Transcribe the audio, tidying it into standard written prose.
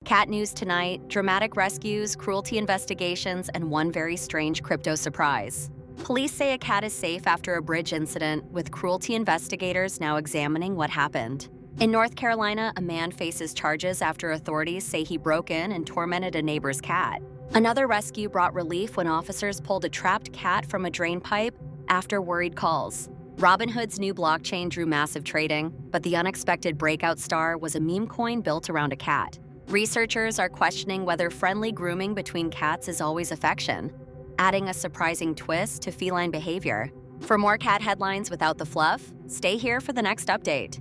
Cat news tonight, dramatic rescues, cruelty investigations, and one very strange crypto surprise. Police say a cat is safe after a bridge incident, with cruelty investigators now examining what happened. In North Carolina, a man faces charges after authorities say he broke in and tormented a neighbor's cat. Another rescue brought relief when officers pulled a trapped cat from a drain pipe after worried calls. Robinhood's new blockchain drew massive trading, but the unexpected breakout star was a meme coin built around a cat. Researchers are questioning whether friendly grooming between cats is always affection, adding a surprising twist to feline behavior. For more cat headlines without the fluff, stay here for the next update.